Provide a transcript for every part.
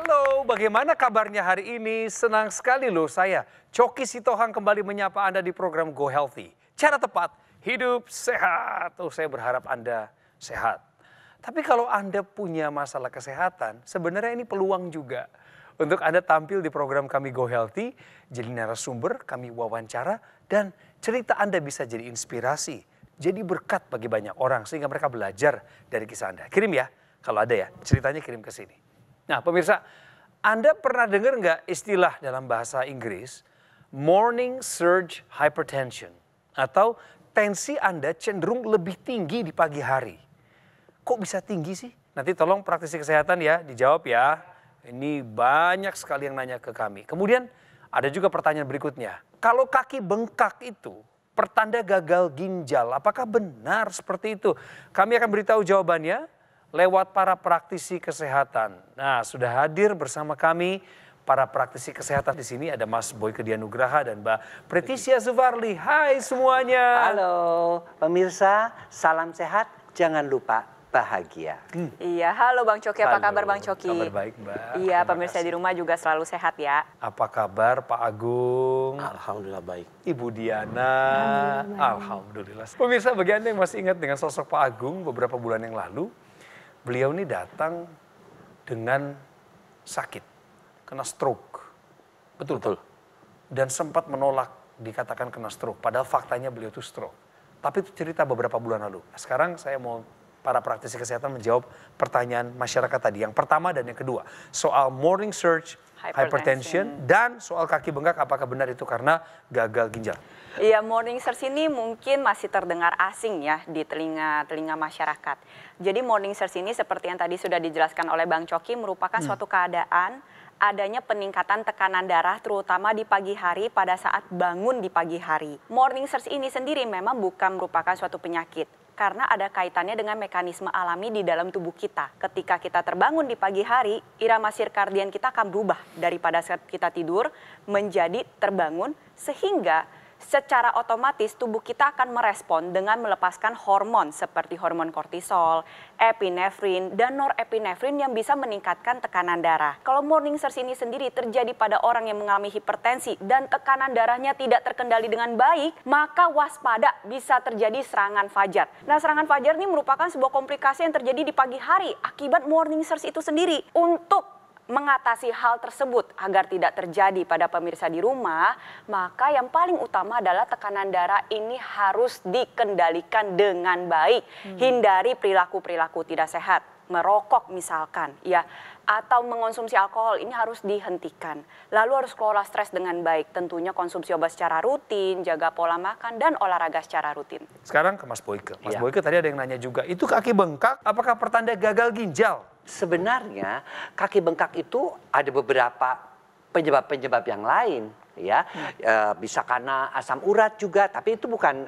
Halo, bagaimana kabarnya hari ini? Senang sekali loh saya, Coki Sitohang kembali menyapa Anda di program Go Healthy. Cara tepat, hidup sehat. Oh, saya berharap Anda sehat. Tapi kalau Anda punya masalah kesehatan, sebenarnya ini peluang juga. Untuk Anda tampil di program kami Go Healthy, jadi narasumber, kami wawancara, dan cerita Anda bisa jadi inspirasi. Jadi berkat bagi banyak orang, sehingga mereka belajar dari kisah Anda. Kirim ya, kalau ada ya, ceritanya kirim ke sini. Nah pemirsa, Anda pernah dengar nggak istilah dalam bahasa Inggris morning surge hypertension? Atau tensi Anda cenderung lebih tinggi di pagi hari. Kok bisa tinggi sih? Nanti tolong praktisi kesehatan ya, dijawab ya. Ini banyak sekali yang nanya ke kami. Kemudian ada juga pertanyaan berikutnya. Kalau kaki bengkak itu pertanda gagal ginjal, apakah benar seperti itu? Kami akan beritahu jawabannya lewat para praktisi kesehatan. Nah, sudah hadir bersama kami para praktisi kesehatan di sini ada Mas Boyke Dianugraha dan Mbak Pretisia Suvarli. Hai semuanya. Halo pemirsa, salam sehat, jangan lupa bahagia. Iya, halo Bang Coki, apa kabar Bang Coki? Kabar baik Mbak. Iya, pemirsa di rumah juga selalu sehat ya. Apa kabar Pak Agung? Alhamdulillah baik. Ibu Diana? Alhamdulillah. Pemirsa, bagi Anda yang masih ingat dengan sosok Pak Agung beberapa bulan yang lalu, beliau ini datang dengan sakit, kena stroke. Betul. Dan sempat menolak dikatakan kena stroke, padahal faktanya beliau itu stroke. Tapi itu cerita beberapa bulan lalu. Sekarang saya mau para praktisi kesehatan menjawab pertanyaan masyarakat tadi. Yang pertama dan yang kedua, soal morning surge hypertension dan soal kaki bengkak, apakah benar itu karena gagal ginjal? Iya, morning surge ini mungkin masih terdengar asing ya di telinga masyarakat. Jadi morning surge ini seperti yang tadi sudah dijelaskan oleh Bang Coki merupakan suatu keadaan adanya peningkatan tekanan darah terutama di pagi hari pada saat bangun di pagi hari. Morning surge ini sendiri memang bukan merupakan suatu penyakit karena ada kaitannya dengan mekanisme alami di dalam tubuh kita. Ketika kita terbangun di pagi hari, irama sirkadian kita akan berubah daripada saat kita tidur menjadi terbangun sehingga secara otomatis tubuh kita akan merespon dengan melepaskan hormon seperti hormon kortisol, epinefrin, dan norepinefrin yang bisa meningkatkan tekanan darah. Kalau morning surge ini sendiri terjadi pada orang yang mengalami hipertensi dan tekanan darahnya tidak terkendali dengan baik, maka waspada bisa terjadi serangan fajar. Nah, serangan fajar ini merupakan sebuah komplikasi yang terjadi di pagi hari akibat morning surge itu sendiri. Untuk mengatasi hal tersebut agar tidak terjadi pada pemirsa di rumah, maka yang paling utama adalah tekanan darah ini harus dikendalikan dengan baik. Hindari perilaku-perilaku tidak sehat, merokok misalkan, ya, atau mengonsumsi alkohol ini harus dihentikan. Lalu harus kelola stres dengan baik, tentunya konsumsi obat secara rutin, jaga pola makan dan olahraga secara rutin. Sekarang ke Mas Boyke. Mas Boyke tadi ada yang nanya juga, itu kaki bengkak apakah pertanda gagal ginjal? Sebenarnya kaki bengkak itu ada beberapa penyebab-penyebab yang lain, ya. Bisa karena asam urat juga, tapi itu bukan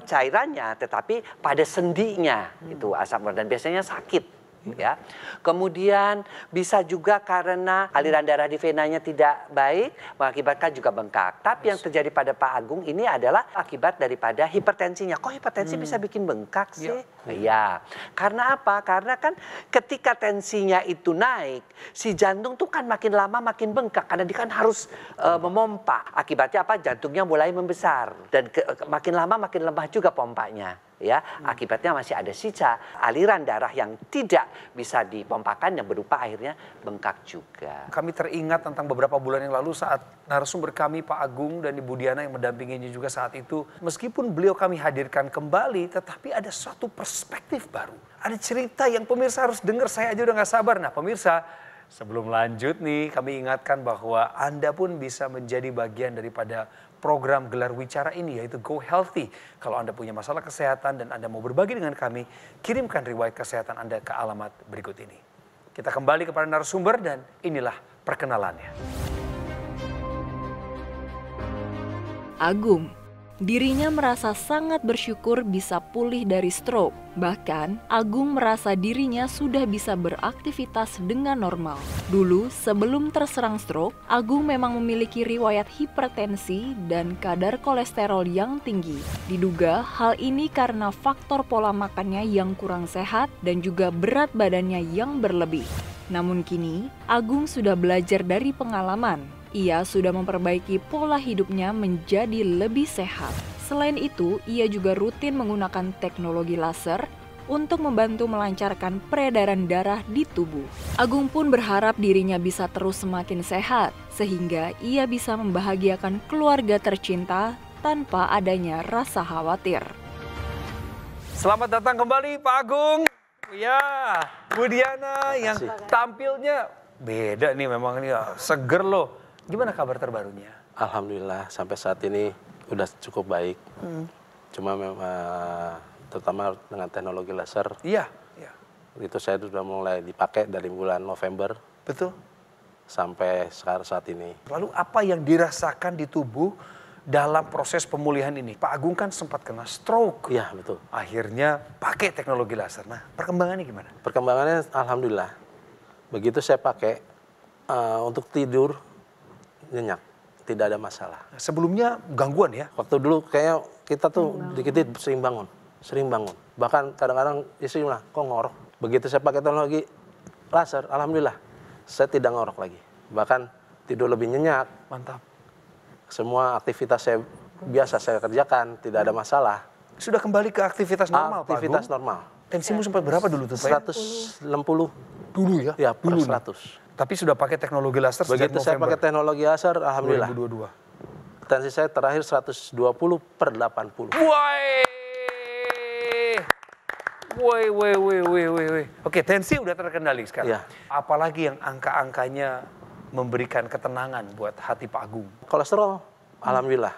cairannya, tetapi pada sendinya itu asam urat dan biasanya sakit. Ya, kemudian bisa juga karena aliran darah di venanya tidak baik mengakibatkan juga bengkak. Tapi yang terjadi pada Pak Agung ini adalah akibat daripada hipertensinya. Kok hipertensi bisa bikin bengkak sih? Iya, karena apa? Karena kan ketika tensinya itu naik, si jantung tuh kan makin lama makin bengkak karena dia kan harus memompa. Akibatnya apa? Jantungnya mulai membesar dan makin lama makin lemah juga pompanya. Ya, akibatnya masih ada sisa aliran darah yang tidak bisa dipompakan yang berupa akhirnya bengkak juga. Kami teringat tentang beberapa bulan yang lalu saat narasumber kami Pak Agung dan Ibu Diana yang mendampinginya juga saat itu, meskipun beliau kami hadirkan kembali, tetapi ada suatu perspektif baru. Ada cerita yang pemirsa harus dengar, saya aja udah gak sabar. Nah pemirsa, sebelum lanjut nih kami ingatkan bahwa Anda pun bisa menjadi bagian daripada program gelar wicara ini yaitu Go Healthy. Kalau Anda punya masalah kesehatan dan Anda mau berbagi dengan kami, kirimkan riwayat kesehatan Anda ke alamat berikut ini. Kita kembali kepada narasumber dan inilah perkenalannya. Agung. Dirinya merasa sangat bersyukur bisa pulih dari stroke. Bahkan, Agung merasa dirinya sudah bisa beraktivitas dengan normal. Dulu, sebelum terserang stroke, Agung memang memiliki riwayat hipertensi dan kadar kolesterol yang tinggi. Diduga hal ini karena faktor pola makannya yang kurang sehat dan juga berat badannya yang berlebih. Namun kini, Agung sudah belajar dari pengalaman. Ia sudah memperbaiki pola hidupnya menjadi lebih sehat. Selain itu, ia juga rutin menggunakan teknologi laser untuk membantu melancarkan peredaran darah di tubuh. Agung pun berharap dirinya bisa terus semakin sehat, sehingga ia bisa membahagiakan keluarga tercinta tanpa adanya rasa khawatir. Selamat datang kembali Pak Agung. Ya, Bu Diana yang tampilnya beda nih memang ini seger loh. Gimana kabar terbarunya? Alhamdulillah sampai saat ini udah cukup baik. Cuma memang terutama dengan teknologi laser. Iya, iya. Itu saya sudah mulai dipakai dari bulan November. Betul. Sampai sekarang saat ini. Lalu apa yang dirasakan di tubuh dalam proses pemulihan ini? Pak Agung kan sempat kena stroke. Iya, betul. Akhirnya pakai teknologi laser. Nah, perkembangannya gimana? Perkembangannya alhamdulillah. Begitu saya pakai untuk tidur nyenyak, tidak ada masalah. Sebelumnya gangguan ya? Waktu dulu kayaknya kita tuh dikit-dikit sering bangun. Bahkan kadang-kadang istri bilang, kok ngorok? Begitu saya pakai teknologi laser, alhamdulillah saya tidak ngorok lagi. Bahkan tidur lebih nyenyak. Mantap. Semua aktivitas saya biasa saya kerjakan, tidak ada masalah. Sudah kembali ke aktivitas normal, Pak Agung? Aktivitas normal. Tensimu sempat berapa dulu tuh, Pak? 160. Dulu ya? Ya, per Dulu. 100. Tapi sudah pakai teknologi laser sejak Begitu saya pakai teknologi laser, alhamdulillah. 2022. Tensi saya terakhir 120/80. Woi. Oke, tensi udah terkendali sekarang. Iya. Apalagi yang angka-angkanya memberikan ketenangan buat hati Pak Agung. Kolesterol, alhamdulillah.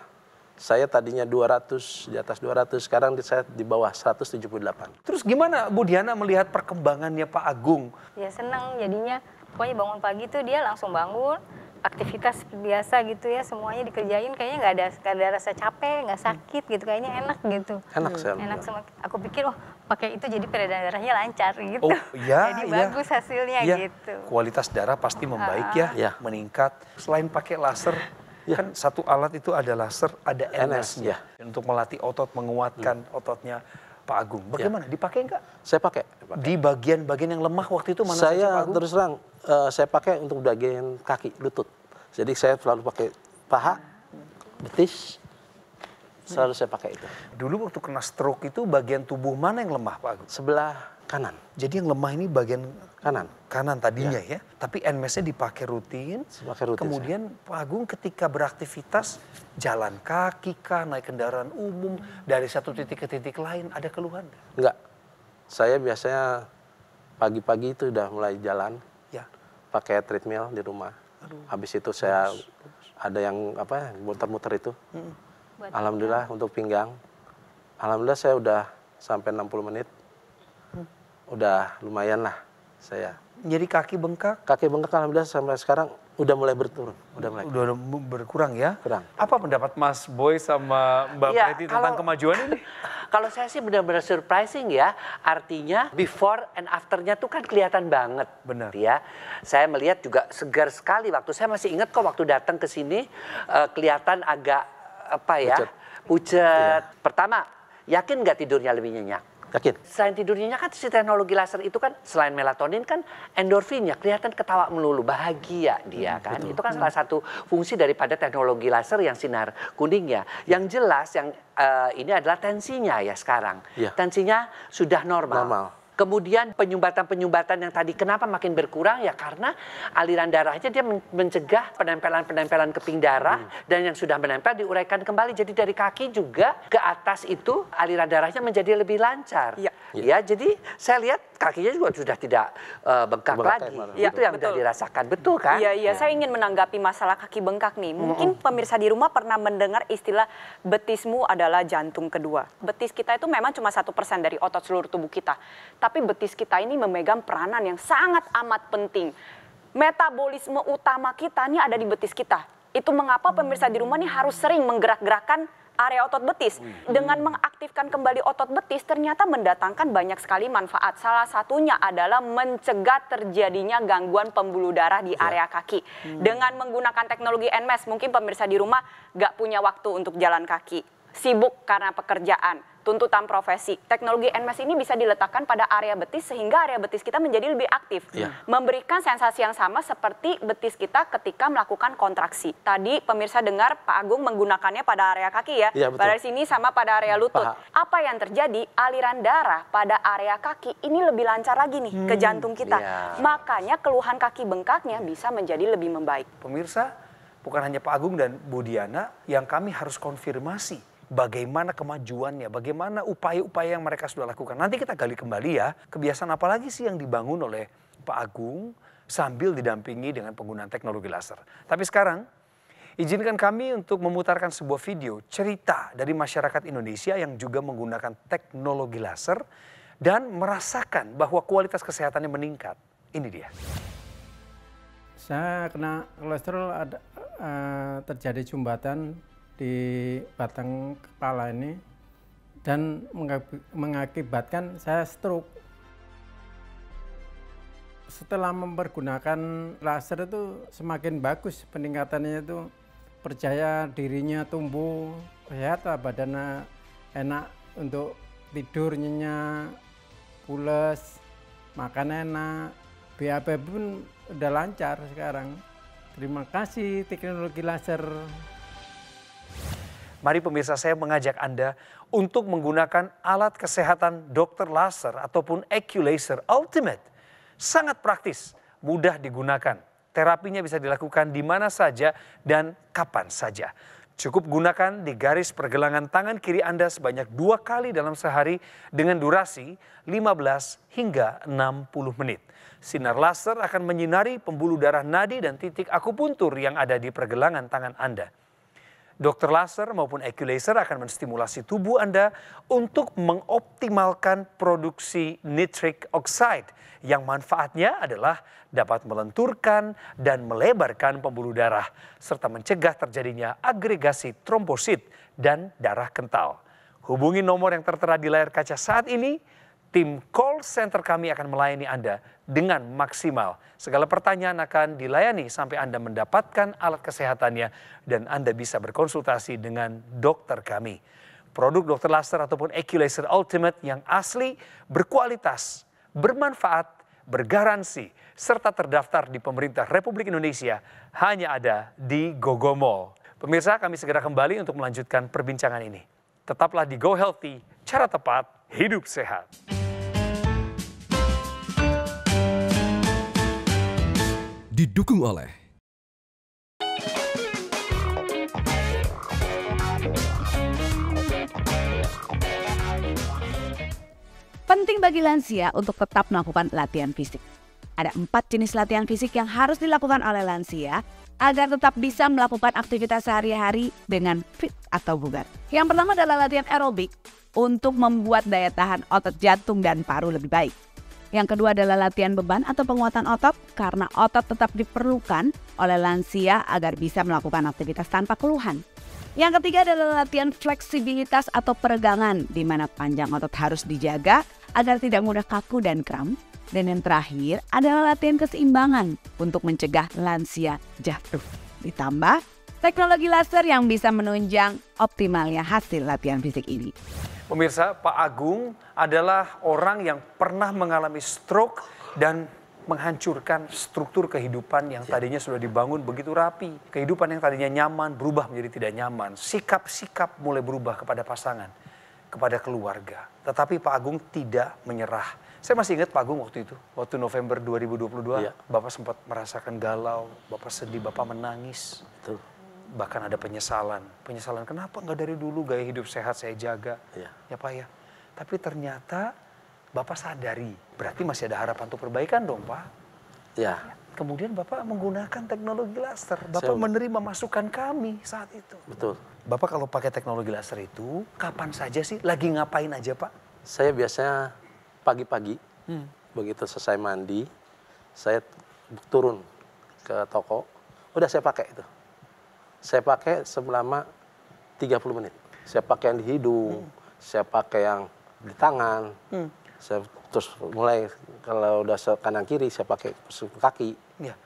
Saya tadinya 200, di atas 200, sekarang saya di bawah 178. Terus gimana Bu Diana melihat perkembangannya Pak Agung? Ya seneng jadinya, pokoknya bangun pagi tuh dia langsung bangun, aktivitas biasa gitu ya, semuanya dikerjain kayaknya nggak ada rasa capek, nggak sakit gitu, kayaknya enak gitu. Enak saya. Enak sama, aku pikir pakai itu jadi peredaran darahnya lancar gitu. Oh iya, jadi iya. bagus hasilnya Iya. gitu. Kualitas darah pasti membaik ya, Iya. meningkat. Selain pakai laser, kan satu alat itu ada laser, ada NS-nya. Untuk melatih otot, menguatkan ototnya Pak Agung. Bagaimana, dipakai nggak? Saya pakai. Di bagian-bagian yang lemah waktu itu mana saja Pak Saya Agung? terus terang, saya pakai untuk bagian kaki, lutut. Jadi saya selalu pakai paha, betis, selalu saya pakai itu. Dulu waktu kena stroke itu bagian tubuh mana yang lemah Pak Agung? Sebelah kanan. Jadi yang lemah ini bagian kanan tadinya ya. Tapi NMS-nya dipakai rutin. Kemudian Pak Agung ketika beraktivitas jalan kaki kah, naik kendaraan umum dari satu titik ke titik lain, ada keluhan nggak? Enggak. Saya biasanya pagi-pagi itu udah mulai jalan. Ya. Pakai treadmill di rumah. Habis itu saya ada yang muter-muter itu. Alhamdulillah untuk pinggang. Alhamdulillah saya udah sampai 60 menit. Udah lumayan lah saya. Jadi kaki bengkak? Kaki bengkak alhamdulillah sampai sekarang udah mulai berturun. Udah berkurang ya? Kurang. Apa pendapat Mas Boy sama Mbak Ya, Preti tentang kemajuan ini? Kalau saya sih benar-benar surprising ya. Artinya before and afternya tuh kan kelihatan banget. Benar. Ya. Saya melihat juga segar sekali. Waktu saya masih ingat kok waktu datang ke sini kelihatan agak pucet. Iya. Pertama, yakin nggak tidurnya lebih nyenyak? Yakin? Selain tidurnya kan si teknologi laser itu kan selain melatonin kan endorfinnya kelihatan ketawa melulu, bahagia dia kan. Itu kan salah satu fungsi daripada teknologi laser yang sinar kuningnya. Yang jelas yang ini adalah tensinya ya sekarang. Iya. Tensinya sudah normal. Kemudian penyumbatan yang tadi kenapa makin berkurang ya karena aliran darahnya dia mencegah penempelan-penempelan keping darah dan yang sudah menempel diuraikan kembali. Jadi dari kaki juga ke atas itu aliran darahnya menjadi lebih lancar. Ya, jadi saya lihat kakinya juga sudah tidak bengkak lagi. Ya, itu yang sudah dirasakan, betul kan? Iya, saya ingin menanggapi masalah kaki bengkak nih. Mungkin pemirsa di rumah pernah mendengar istilah betismu adalah jantung kedua. Betis kita itu memang cuma 1% dari otot seluruh tubuh kita. Tapi betis kita ini memegang peranan yang sangat amat penting. Metabolisme utama kita ini ada di betis kita. Itu mengapa pemirsa di rumah ini harus sering menggerak-gerakkan area otot betis. Dengan mengaktifkan kembali otot betis ternyata mendatangkan banyak sekali manfaat. Salah satunya adalah mencegah terjadinya gangguan pembuluh darah di area kaki. Dengan menggunakan teknologi NMES, mungkin pemirsa di rumah nggak punya waktu untuk jalan kaki. sibuk karena pekerjaan, tuntutan profesi. Teknologi NMAS ini bisa diletakkan pada area betis sehingga area betis kita menjadi lebih aktif. Memberikan sensasi yang sama seperti betis kita ketika melakukan kontraksi. Tadi pemirsa dengar Pak Agung menggunakannya pada area kaki ya. Pada sini sama pada area lutut. Apa yang terjadi? Aliran darah pada area kaki ini lebih lancar lagi nih ke jantung kita. Makanya keluhan kaki bengkaknya bisa menjadi lebih membaik. Pemirsa, bukan hanya Pak Agung dan Bu Diana yang kami harus konfirmasi bagaimana kemajuannya, bagaimana upaya-upaya yang mereka sudah lakukan. Nanti kita gali kembali ya, kebiasaan apa lagi sih yang dibangun oleh Pak Agung sambil didampingi dengan penggunaan teknologi laser. Tapi sekarang, izinkan kami untuk memutarkan sebuah video cerita dari masyarakat Indonesia yang juga menggunakan teknologi laser dan merasakan bahwa kualitas kesehatannya meningkat. Ini dia. Saya kena kolesterol, ada terjadi sumbatan di batang kepala ini dan mengakibatkan saya stroke. Setelah mempergunakan laser itu semakin bagus peningkatannya, itu percaya dirinya tumbuh, sehat, badannya enak untuk tidur nyenyak, pules, makan enak, BAB pun udah lancar sekarang. Terima kasih teknologi laser. Mari pemirsa, saya mengajak Anda untuk menggunakan alat kesehatan dokter laser ataupun Ocu-Laser Ultimate. Sangat praktis, mudah digunakan. Terapinya bisa dilakukan di mana saja dan kapan saja. Cukup gunakan di garis pergelangan tangan kiri Anda sebanyak 2 kali dalam sehari dengan durasi 15 hingga 60 menit. Sinar laser akan menyinari pembuluh darah nadi dan titik akupuntur yang ada di pergelangan tangan Anda. Dokter laser maupun Ocu-Laser akan menstimulasi tubuh Anda untuk mengoptimalkan produksi nitric oxide yang manfaatnya adalah dapat melenturkan dan melebarkan pembuluh darah serta mencegah terjadinya agregasi trombosit dan darah kental. Hubungi nomor yang tertera di layar kaca saat ini. Tim call center kami akan melayani Anda dengan maksimal. Segala pertanyaan akan dilayani sampai Anda mendapatkan alat kesehatannya dan Anda bisa berkonsultasi dengan dokter kami. Produk dokter laser ataupun Ocu-Laser Ultimate yang asli, berkualitas, bermanfaat, bergaransi, serta terdaftar di pemerintah Republik Indonesia hanya ada di Gogo Mall. Pemirsa, kami segera kembali untuk melanjutkan perbincangan ini. Tetaplah di Go Healthy, cara tepat, hidup sehat. Didukung oleh penting bagi lansia untuk tetap melakukan latihan fisik. Ada 4 jenis latihan fisik yang harus dilakukan oleh lansia agar tetap bisa melakukan aktivitas sehari-hari dengan fit atau bugar. Yang pertama adalah latihan aerobik untuk membuat daya tahan otot jantung dan paru lebih baik. Yang kedua adalah latihan beban atau penguatan otot karena otot tetap diperlukan oleh lansia agar bisa melakukan aktivitas tanpa keluhan. Yang ketiga adalah latihan fleksibilitas atau peregangan di mana panjang otot harus dijaga agar tidak mudah kaku dan kram. Dan yang terakhir adalah latihan keseimbangan untuk mencegah lansia jatuh. Ditambah teknologi laser yang bisa menunjang optimalnya hasil latihan fisik ini. Pemirsa, Pak Agung adalah orang yang pernah mengalami stroke dan menghancurkan struktur kehidupan yang tadinya sudah dibangun begitu rapi. Kehidupan yang tadinya nyaman berubah menjadi tidak nyaman. Sikap-sikap mulai berubah kepada pasangan, kepada keluarga. Tetapi Pak Agung tidak menyerah. Saya masih ingat Pak Agung waktu itu, waktu November 2022, Bapak sempat merasakan galau, Bapak sedih, Bapak menangis. Betul. Bahkan ada penyesalan. Penyesalan kenapa nggak dari dulu gaya hidup sehat saya jaga. Ya Pak ya. Tapi ternyata Bapak sadari. Berarti masih ada harapan untuk perbaikan dong Pak. Ya. Kemudian Bapak menggunakan teknologi laser. Bapak menerima masukan kami saat itu. Betul. Bapak kalau pakai teknologi laser itu kapan saja sih? Lagi ngapain aja Pak? Saya biasanya pagi-pagi. Begitu selesai mandi. Saya turun ke toko. Udah saya pakai itu. Saya pakai selama 30 menit. Saya pakai yang di hidung, saya pakai yang di tangan. Saya terus mulai kalau udah kanan kiri saya pakai kaki. Ya.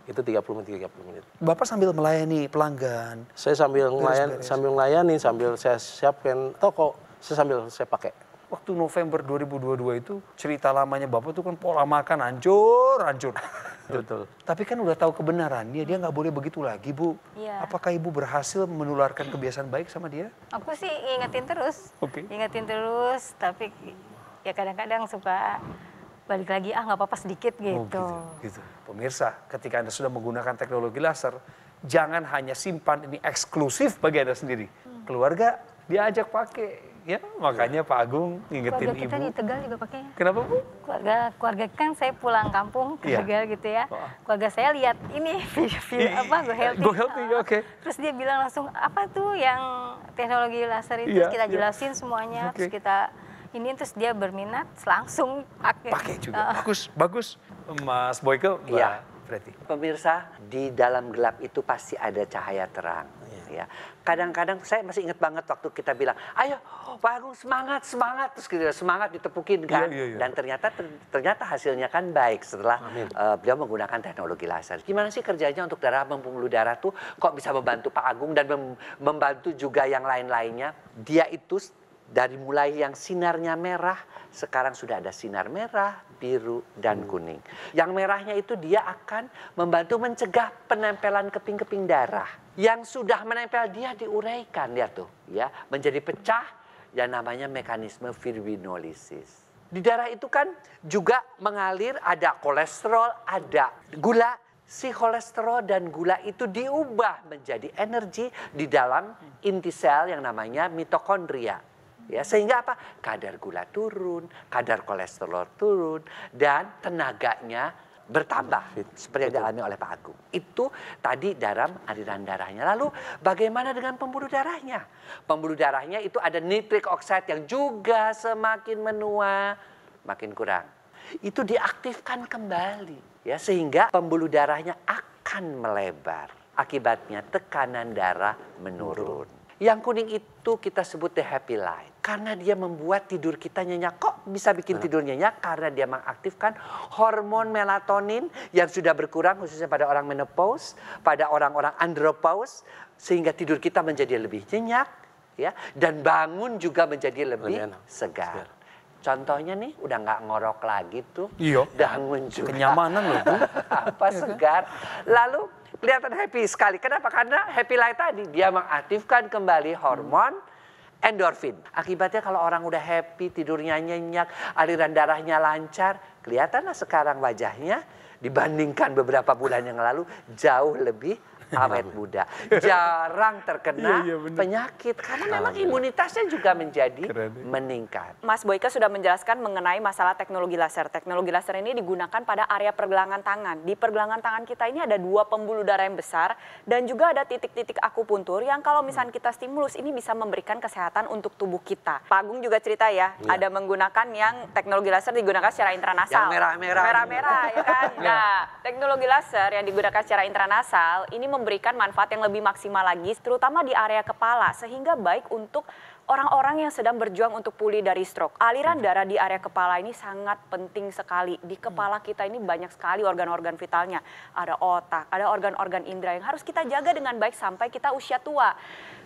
Itu 30 menit. Bapak sambil melayani pelanggan. Saya sambil Beres-beres. melayani, sambil saya siapkan toko, sambil saya pakai. Waktu November 2022 itu cerita lamanya Bapak tuh kan pola makan hancur. Betul. Tapi kan udah tahu kebenarannya, dia nggak boleh begitu lagi, Bu. Iya. Apakah Ibu berhasil menularkan kebiasaan baik sama dia? Aku sih ingetin terus. Oke. Ingetin terus, tapi ya kadang-kadang suka balik lagi, nggak apa-apa sedikit gitu. Gitu. Pemirsa, ketika Anda sudah menggunakan teknologi laser, jangan hanya simpan ini eksklusif bagi Anda sendiri. Keluarga diajak pakai. Ya, makanya Pak Agung ngingetin Keluarga kita Ibu. di Tegal juga pakai. Kenapa, Bu? Keluarga kan saya pulang kampung ke Iya. Tegal gitu ya. Oh. Keluarga saya lihat ini Go Healthy. Go Healthy, oke. Terus dia bilang langsung, apa tuh yang teknologi laser itu? Iya, Kita iya. jelasin semuanya, Oke. terus kita ini, terus dia berminat langsung pakai. Pakai juga. Bagus. Mas Boyke, Mbak Iya. Preti. Pemirsa, di dalam gelap itu pasti ada cahaya terang. Ya. Kadang-kadang saya masih ingat banget waktu kita bilang, ayo Pak Agung semangat, terus kita semangat ditepukin kan. Iya. Dan ternyata hasilnya kan baik setelah beliau menggunakan teknologi laser. Gimana sih kerjanya untuk pembuluh darah tuh kok bisa membantu Pak Agung dan membantu juga yang lain-lainnya. Dia itu dari mulai yang sinarnya merah, sekarang sudah ada sinar merah, biru, dan kuning. Yang merahnya itu dia akan membantu mencegah penempelan keping-keping darah. Yang sudah menempel dia diuraikan, lihat tuh, ya, menjadi pecah, yang namanya mekanisme fibrinolisis. Di darah itu kan juga mengalir, ada kolesterol, ada gula. Si kolesterol dan gula itu diubah menjadi energi di dalam inti sel yang namanya mitokondria. Ya, sehingga apa? Kadar gula turun, kadar kolesterol turun, dan tenaganya bertambah seperti yang dialami oleh Pak Agung. Itu tadi dalam aliran darahnya. Lalu bagaimana dengan pembuluh darahnya? Pembuluh darahnya itu ada nitric oxide yang juga semakin menua, makin kurang. Itu diaktifkan kembali, ya, sehingga pembuluh darahnya akan melebar. Akibatnya tekanan darah menurun. Yang kuning itu kita sebut the happy light. Karena dia membuat tidur kita nyenyak. Kok bisa bikin tidur nyenyak? Karena dia mengaktifkan hormon melatonin yang sudah berkurang khususnya pada orang menopause, pada orang-orang andropause, sehingga tidur kita menjadi lebih nyenyak, ya, dan bangun juga menjadi lebih segar. Contohnya nih, udah nggak ngorok lagi tuh. Iya. Bangun juga. Kenyamanan loh, Bu. Apa segar. Lalu kelihatan happy sekali. Kenapa? Karena happy light tadi dia mengaktifkan kembali hormon endorfin. Akibatnya kalau orang udah happy, tidurnya nyenyak, aliran darahnya lancar, kelihatanlah sekarang wajahnya dibandingkan beberapa bulan yang lalu jauh lebih awet muda. Jarang terkena penyakit karena memang imunitasnya juga menjadi meningkat. Mas Boyke sudah menjelaskan mengenai masalah teknologi laser. Teknologi laser ini digunakan pada area pergelangan tangan. Di pergelangan tangan kita ini ada 2 pembuluh darah yang besar dan juga ada titik-titik akupuntur yang kalau misalnya kita stimulus ini bisa memberikan kesehatan untuk tubuh kita. Pak Agung juga cerita ya, ada menggunakan yang teknologi laser digunakan secara intranasal. Yang merah-merah. Merah-merah ya kan. Nah, teknologi laser yang digunakan secara intranasal ini memberikan manfaat yang lebih maksimal lagi, terutama di area kepala, sehingga baik untuk orang-orang yang sedang berjuang untuk pulih dari stroke. Aliran darah di area kepala ini sangat penting sekali. Di kepala kita ini banyak sekali organ-organ vitalnya. Ada otak, ada organ-organ indera yang harus kita jaga dengan baik sampai kita usia tua.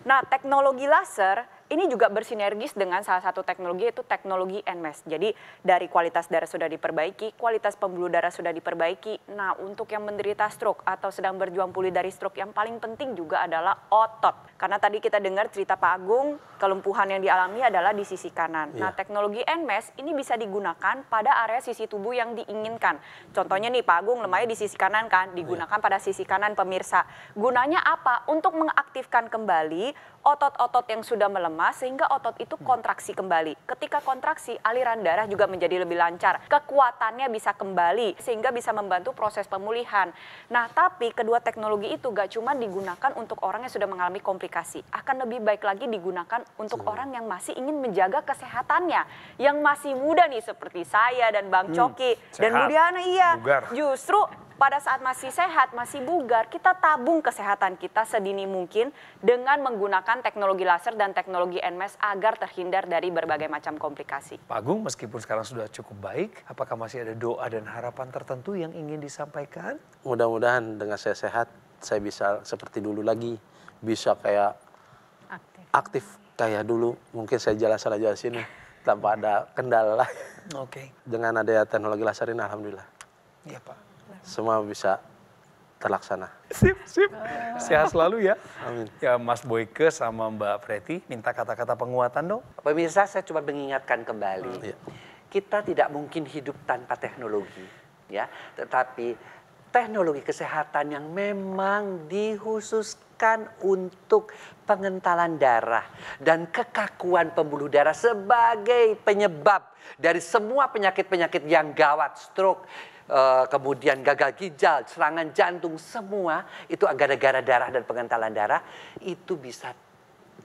Nah, teknologi laser ini juga bersinergis dengan salah satu teknologi yaitu teknologi NMES. Jadi dari kualitas darah sudah diperbaiki, kualitas pembuluh darah sudah diperbaiki. Nah, untuk yang menderita stroke atau sedang berjuang pulih dari stroke yang paling penting juga adalah otot. Karena tadi kita dengar cerita Pak Agung, kelumpuhan yang dialami adalah di sisi kanan. Nah, teknologi NMES ini bisa digunakan pada area sisi tubuh yang diinginkan. Contohnya nih Pak Agung lemahnya di sisi kanan kan, digunakan pada sisi kanan pemirsa. Gunanya apa? Untuk mengaktifkan kembali otot-otot yang sudah melemah sehingga otot itu kontraksi kembali. Ketika kontraksi, aliran darah juga menjadi lebih lancar. Kekuatannya bisa kembali sehingga bisa membantu proses pemulihan. Nah, tapi kedua teknologi itu gak cuma digunakan untuk orang yang sudah mengalami komplikasi. Akan lebih baik lagi digunakan untuk orang yang masih ingin menjaga kesehatannya. Yang masih muda nih seperti saya dan Bang Coki dan Bu Diana, Bugar. justru pada saat masih sehat, masih bugar, kita tabung kesehatan kita sedini mungkin dengan menggunakan teknologi laser dan teknologi NMES agar terhindar dari berbagai macam komplikasi. Pak Agung, meskipun sekarang sudah cukup baik, apakah masih ada doa dan harapan tertentu yang ingin disampaikan? Mudah-mudahan dengan saya sehat, saya bisa seperti dulu lagi, bisa kayak aktif kayak dulu. Mungkin saya jalan aja di sini tanpa ada kendala. Oke. Dengan adanya teknologi laser ini, alhamdulillah. Iya Pak. Semua bisa terlaksana. Sip. Sehat selalu ya. Amin. Ya Mas Boyke sama Mbak Preti, minta kata-kata penguatan dong. Pemirsa, saya coba mengingatkan kembali. Iya. Kita tidak mungkin hidup tanpa teknologi, ya. Tetapi teknologi kesehatan yang memang dikhususkan untuk pengentalan darah dan kekakuan pembuluh darah sebagai penyebab dari semua penyakit-penyakit yang gawat, stroke, kemudian gagal ginjal, serangan jantung, semua itu gara-gara darah dan pengentalan darah itu bisa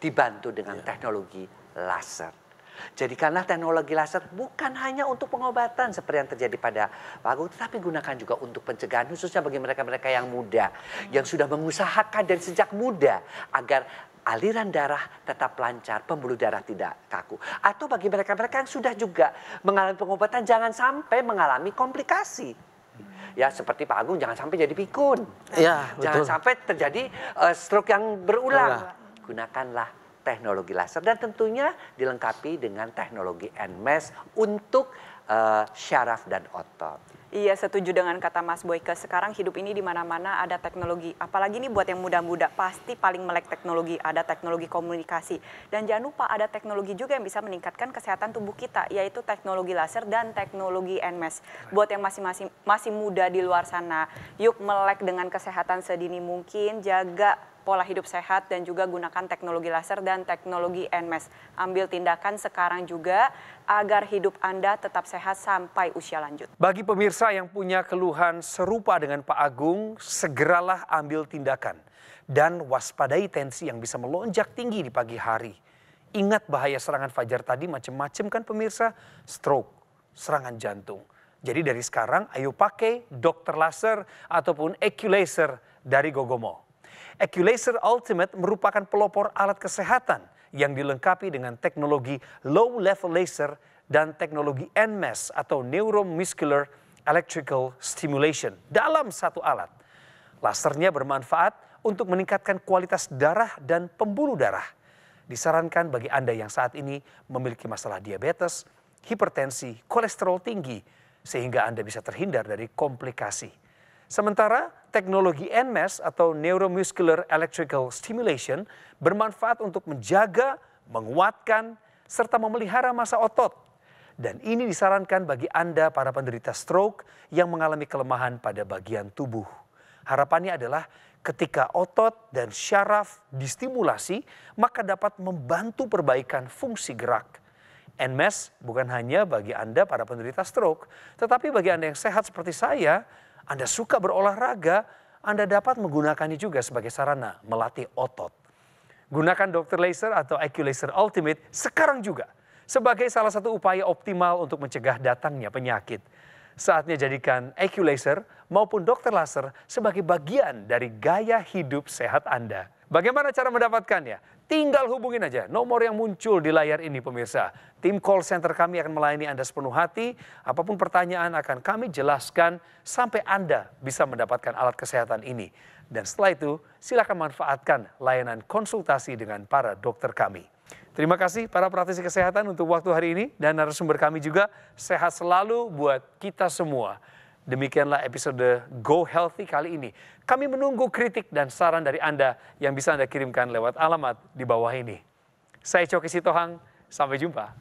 dibantu dengan teknologi laser. Jadikanlah teknologi laser bukan hanya untuk pengobatan seperti yang terjadi pada Pak Agung, tetapi gunakan juga untuk pencegahan khususnya bagi mereka-mereka yang muda, yang sudah mengusahakan dari sejak muda agar aliran darah tetap lancar, pembuluh darah tidak kaku. Atau bagi mereka-mereka yang sudah juga mengalami pengobatan jangan sampai mengalami komplikasi. Ya seperti Pak Agung jangan sampai jadi pikun. Iya, Jangan betul. sampai terjadi stroke yang berulang. Gunakanlah teknologi laser dan tentunya dilengkapi dengan teknologi NMES untuk syaraf dan otot. Iya, setuju dengan kata Mas Boyke. Sekarang hidup ini di mana-mana ada teknologi. Apalagi nih buat yang muda-muda, pasti paling melek teknologi. Ada teknologi komunikasi. Dan jangan lupa ada teknologi juga yang bisa meningkatkan kesehatan tubuh kita, yaitu teknologi laser dan teknologi NMES. Buat yang masih muda di luar sana, yuk melek dengan kesehatan sedini mungkin, jaga pola hidup sehat dan juga gunakan teknologi laser dan teknologi NMES. Ambil tindakan sekarang juga agar hidup Anda tetap sehat sampai usia lanjut. Bagi pemirsa yang punya keluhan serupa dengan Pak Agung, segeralah ambil tindakan dan waspadai tensi yang bisa melonjak tinggi di pagi hari. Ingat bahaya serangan fajar tadi macam-macam kan pemirsa, stroke, serangan jantung. Jadi dari sekarang ayo pakai dokter laser ataupun Eqlaser dari Gogomo. Eqlaser Ultimate merupakan pelopor alat kesehatan yang dilengkapi dengan teknologi low level laser dan teknologi NMES atau Neuromuscular Electrical Stimulation dalam satu alat. Lasernya bermanfaat untuk meningkatkan kualitas darah dan pembuluh darah. Disarankan bagi Anda yang saat ini memiliki masalah diabetes, hipertensi, kolesterol tinggi, sehingga Anda bisa terhindar dari komplikasi. Sementara teknologi NMES atau Neuromuscular Electrical Stimulation bermanfaat untuk menjaga, menguatkan, serta memelihara massa otot. Dan ini disarankan bagi Anda para penderita stroke yang mengalami kelemahan pada bagian tubuh. Harapannya adalah ketika otot dan syaraf distimulasi, maka dapat membantu perbaikan fungsi gerak. NMES bukan hanya bagi Anda para penderita stroke, tetapi bagi Anda yang sehat seperti saya, Anda suka berolahraga, Anda dapat menggunakannya juga sebagai sarana melatih otot. Gunakan dokter laser atau Eqlaser Ultimate sekarang juga sebagai salah satu upaya optimal untuk mencegah datangnya penyakit. Saatnya jadikan Eqlaser maupun dokter laser sebagai bagian dari gaya hidup sehat Anda. Bagaimana cara mendapatkannya? Tinggal hubungin aja nomor yang muncul di layar ini pemirsa. Tim call center kami akan melayani Anda sepenuh hati. Apapun pertanyaan akan kami jelaskan sampai Anda bisa mendapatkan alat kesehatan ini. Dan setelah itu silakan manfaatkan layanan konsultasi dengan para dokter kami. Terima kasih para praktisi kesehatan untuk waktu hari ini dan narasumber kami juga sehat selalu buat kita semua. Demikianlah episode Go Healthy kali ini. Kami menunggu kritik dan saran dari Anda yang bisa Anda kirimkan lewat alamat di bawah ini. Saya Coki Sitohang, sampai jumpa.